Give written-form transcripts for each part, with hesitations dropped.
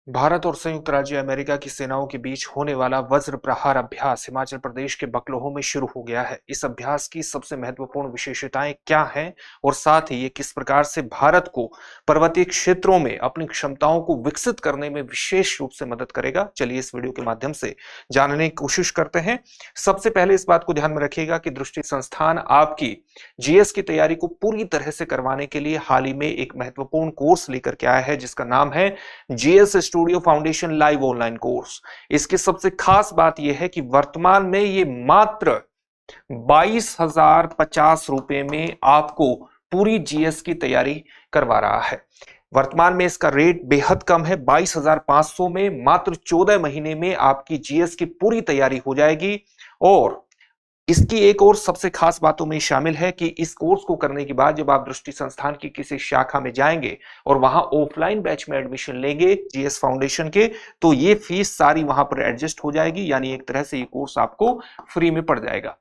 भारत और संयुक्त राज्य अमेरिका की सेनाओं के बीच होने वाला वज्र प्रहार अभ्यास हिमाचल प्रदेश के बकलोह में शुरू हो गया है। इस अभ्यास की सबसे महत्वपूर्ण विशेषताएं क्या हैं और साथ ही ये किस प्रकार से भारत को पर्वतीय क्षेत्रों में अपनी क्षमताओं को विकसित करने में विशेष रूप से मदद करेगा, चलिए इस वीडियो के माध्यम से जानने की कोशिश करते हैं। सबसे पहले इस बात को ध्यान में रखिएगा कि दृष्टि संस्थान आपकी जीएस की तैयारी को पूरी तरह से करवाने के लिए हाल ही में एक महत्वपूर्ण कोर्स लेकर के आया है जिसका नाम है GS studio foundation live online course. इसकी सबसे खास बात यह है कि वर्तमान में ये मात्र 22,050 रुपए में आपको पूरी जीएस की तैयारी करवा रहा है। वर्तमान में इसका रेट बेहद कम है, 22,500 में मात्र 14 महीने में आपकी जीएस की पूरी तैयारी हो जाएगी। और इसकी एक और सबसे खास बातों में शामिल है कि इस कोर्स को करने के बाद जब आप दृष्टि संस्थान की किसी शाखा में जाएंगे और वहां ऑफलाइन बैच में एडमिशन लेंगे जीएस फाउंडेशन के, तो ये फीस सारी वहां पर एडजस्ट हो जाएगी, यानी एक तरह से ये कोर्स आपको फ्री में पड़ जाएगा।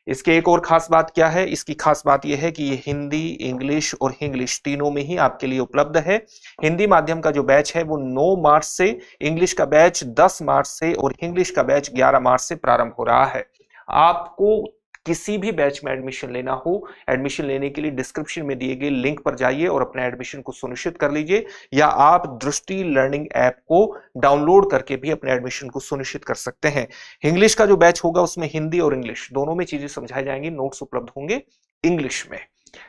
इसके एक और खास बात क्या है? इसकी खास बात यह है कि ये हिंदी, इंग्लिश और इंग्लिश तीनों में ही आपके लिए उपलब्ध है। हिंदी माध्यम का जो बैच है वो 9 मार्च से, इंग्लिश का बैच 10 मार्च से और इंग्लिश का बैच 11 मार्च से प्रारंभ हो रहा है। आपको किसी भी बैच में एडमिशन लेना हो, एडमिशन लेने के लिए डिस्क्रिप्शन में दिए गए लिंक पर जाइए और अपने एडमिशन को सुनिश्चित कर लीजिए, या आप दृष्टि लर्निंग ऐप को डाउनलोड करके भी अपने एडमिशन को सुनिश्चित कर सकते हैं। इंग्लिश का जो बैच होगा उसमें हिंदी और इंग्लिश दोनों में चीजें समझाई जाएंगी, नोट्स उपलब्ध होंगे इंग्लिश में।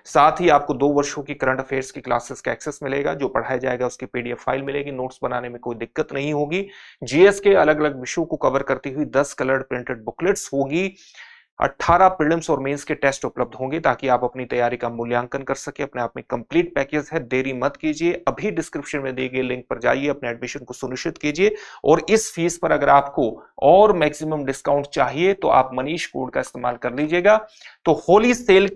साथ ही आपको 2 वर्षों की करंट अफेयर्स की क्लासेस का एक्सेस मिलेगा, जो पढ़ाया जाएगा उसकी पीडीएफ फाइल मिलेगी, नोट्स बनाने में कोई दिक्कत नहीं होगी। जीएस के अलग अलग विषयों को कवर करती हुई 10 कलर्ड प्रिंटेड बुकलेट्स होगी। 18 प्रीलिम्स और मेंस के टेस्ट उपलब्ध होंगे ताकि आप अपनी तैयारी का मूल्यांकन कर सके। अपने आप में कंप्लीट पैकेज है, देरी मत कीजिए, अभी डिस्क्रिप्शन में दिए गए लिंक पर जाइए, अपने एडमिशन को सुनिश्चित कीजिए। और इस फीस पर अगर आपको और मैक्सिमम डिस्काउंट चाहिए तो आप मनीष कोड का इस्तेमाल कर लीजिएगा। तो होली सेल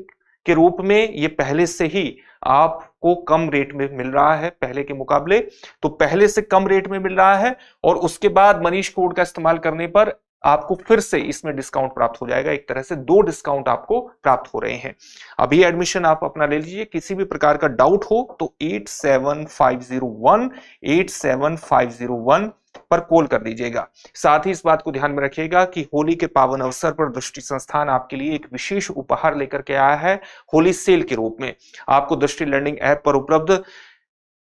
के रूप में ये पहले से ही आपको कम रेट में मिल रहा है, पहले के मुकाबले तो पहले से कम रेट में मिल रहा है। और उसके बाद मनीष कोड का इस्तेमाल करने पर आपको फिर से इसमें डिस्काउंट प्राप्त हो जाएगा। एक तरह से 2 डिस्काउंट आपको प्राप्त हो रहे हैं। अभी एडमिशन आप अपना ले लीजिए। किसी भी प्रकार का डाउट हो तो 8750187501 पर कॉल कर दीजिएगा। साथ ही इस बात को ध्यान में रखिएगा कि होली के पावन अवसर पर दृष्टि संस्थान आपके लिए एक विशेष उपहार लेकर के आया है होली सेल के रूप में। आपको दृष्टि लर्निंग ऐप पर उपलब्ध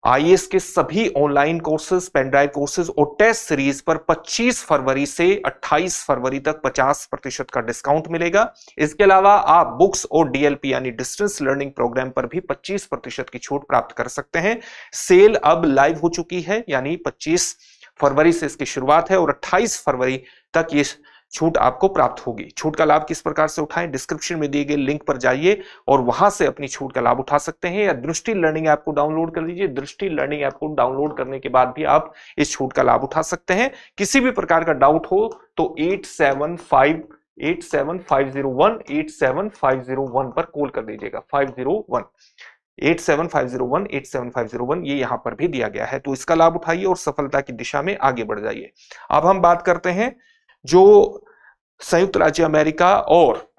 आईएएस के सभी online courses, pen drive courses और टेस्ट सीरीज पर 25 फरवरी से 28 फरवरी तक 50% का डिस्काउंट मिलेगा। इसके अलावा आप बुक्स और डीएलपी यानी डिस्टेंस लर्निंग प्रोग्राम पर भी 25% की छूट प्राप्त कर सकते हैं। सेल अब लाइव हो चुकी है, यानी 25 फरवरी से इसकी शुरुआत है और 28 फरवरी तक ये छूट आपको प्राप्त होगी। छूट का लाभ किस प्रकार से उठाएं? डिस्क्रिप्शन में दिए गए लिंक पर जाइए और वहां से अपनी छूट का लाभ उठा सकते हैं, या दृष्टि लर्निंग ऐप को डाउनलोड कर लीजिए। दृष्टि लर्निंग ऐप को डाउनलोड करने के बाद भी आप इस छूट का लाभ उठा सकते हैं। किसी भी प्रकार का डाउट हो तो 8750187501 पर कॉल कर दीजिएगा। 8750187501 ये यहां पर भी दिया गया है, तो इसका लाभ उठाइए और सफलता की दिशा में आगे बढ़ जाइए। अब हम बात करते हैं जो संयुक्त राज्य अमेरिका और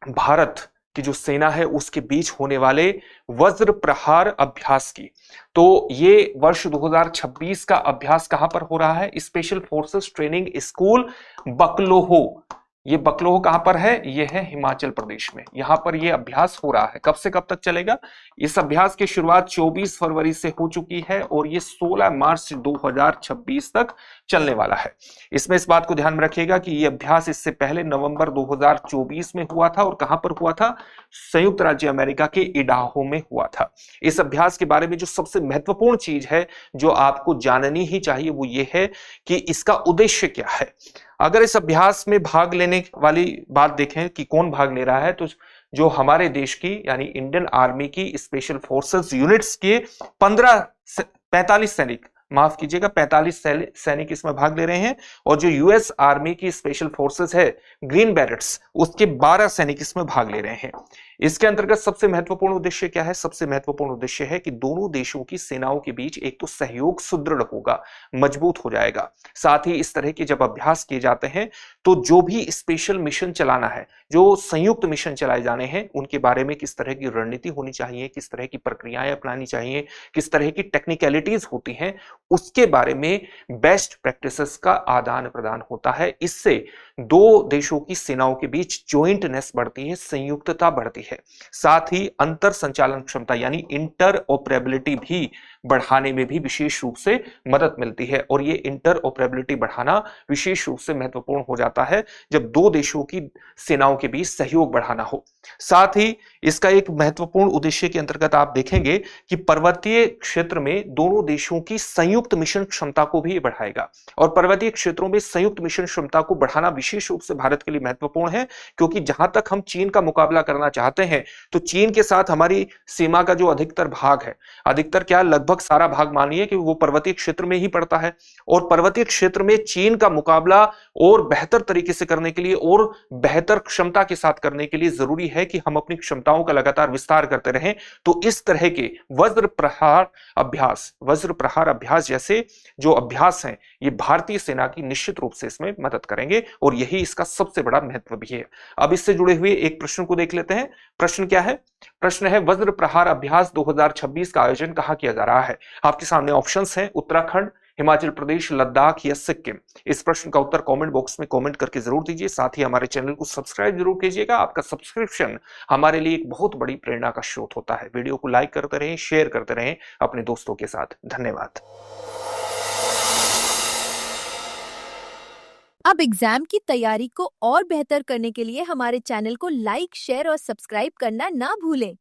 भारत की जो सेना है उसके बीच होने वाले वज्र प्रहार अभ्यास की। तो ये वर्ष 2026 का अभ्यास कहां पर हो रहा है? Special forces training school Bakloh. ये बकलोह कहां पर है? ये है हिमाचल प्रदेश में। यहां पर ये अभ्यास हो रहा है। कब से कब तक चलेगा? इस अभ्यास की शुरुआत 24 फरवरी से हो चुकी है और ये 16 मार्च 2026 तक चलने वाला है। इसमें इस बात को ध्यान में रखिएगा कि ये अभ्यास इससे पहले नवंबर 2024 में हुआ था। और कहां पर हुआ था? संयुक्त राज्य अमेरिका के इडाहो में हुआ था। इस अभ्यास के बारे में जो सबसे महत्वपूर्ण चीज है जो आपको जाननी ही चाहिए वो ये है कि इसका उद्देश्य क्या है। अगर इस अभ्यास में भाग लेने वाली बात देखें कि कौन भाग ले रहा है, तो जो हमारे देश की यानी इंडियन आर्मी की स्पेशल फोर्सेस यूनिट्स के 45 सैनिक, माफ कीजिएगा 45 सैनिक इसमें भाग ले रहे हैं। और जो यूएस आर्मी की स्पेशल फोर्सेस है ग्रीन बैरेट्स, उसके 12 सैनिक इसमें भाग ले रहे हैं। इसके अंतर्गत सबसे महत्वपूर्ण उद्देश्य क्या है? सबसे महत्वपूर्ण उद्देश्य है कि दोनों देशों की सेनाओं के बीच एक तो सहयोग सुदृढ़ होगा, मजबूत हो जाएगा। साथ ही इस तरह के जब अभ्यास किए जाते हैं तो जो भी स्पेशल मिशन चलाना है, जो संयुक्त मिशन चलाए जाने हैं, उनके बारे में किस तरह की रणनीति होनी चाहिए, किस तरह की प्रक्रियाएं अपनानी चाहिए, किस तरह की टेक्निकलिटीज होती हैं, उसके बारे में बेस्ट प्रैक्टिसेस का आदान प्रदान होता है। इससे दो देशों की सेनाओं के बीच ज्वाइंटनेस बढ़ती है, संयुक्तता बढ़ती है। साथ ही अंतर संचालन क्षमता यानी इंटर ऑपरेबिलिटी भी बढ़ाने में भी विशेष रूप से मदद मिलती है। और ये इंटर ऑपरेबिलिटी बढ़ाना विशेष रूप से महत्वपूर्ण हो जाता है जब दो देशों की सेनाओं के बीच सहयोग बढ़ाना हो। साथ ही इसका एक महत्वपूर्ण उद्देश्य के अंतर्गत आप देखेंगे कि पर्वतीय क्षेत्र में दोनों देशों की संयुक्त मिशन क्षमता को भी बढ़ाएगा। और पर्वतीय क्षेत्रों में संयुक्त मिशन क्षमता को बढ़ाना विशेष रूप से भारत के लिए महत्वपूर्ण है, क्योंकि जहां तक हम चीन का मुकाबला करना चाहते हैं तो चीन के साथ हमारी सीमा का जो अधिकतर भाग है, अधिकतर क्या, लगभग सारा भाग मानिए कि वो पर्वतीय क्षेत्र में ही पड़ता है। और पर्वतीय क्षेत्र में चीन का मुकाबला और बेहतर तरीके से करने के लिए और बेहतर क्षमता के साथ करने के लिए जरूरी है कि हम अपनी क्षमताओं का लगातार विस्तार करते रहें। तो इस तरह के वज्र प्रहार अभ्यास जैसे जो अभ्यास हैं, ये भारतीय सेना की निश्चित रूप से इसमें मदद करेंगे और यही इसका सबसे बड़ा महत्व भी है। अब इससे जुड़े हुए एक प्रश्न को देख लेते हैं। प्रश्न क्या है? प्रश्न है वज्र प्रहार अभ्यास 2026 का आयोजन कहां किया जा रहा है? आपके सामने ऑप्शंस हैं, उत्तराखंड, हिमाचल प्रदेश, लद्दाख या सिक्किम। इस प्रश्न का उत्तर कमेंट बॉक्स में कमेंट करके जरूर दीजिए। साथ ही हमारे चैनल को सब्सक्राइब जरूर कीजिएगा। आपका सब्सक्रिप्शन हमारे लिए एक बहुत बड़ी प्रेरणा का स्रोत होता है। वीडियो को लाइक करते रहें, शेयर करते रहें अपने दोस्तों के साथ। धन्यवाद। अब एग्जाम की तैयारी को और बेहतर करने के लिए हमारे चैनल को लाइक, शेयर और सब्सक्राइब करना ना भूलें।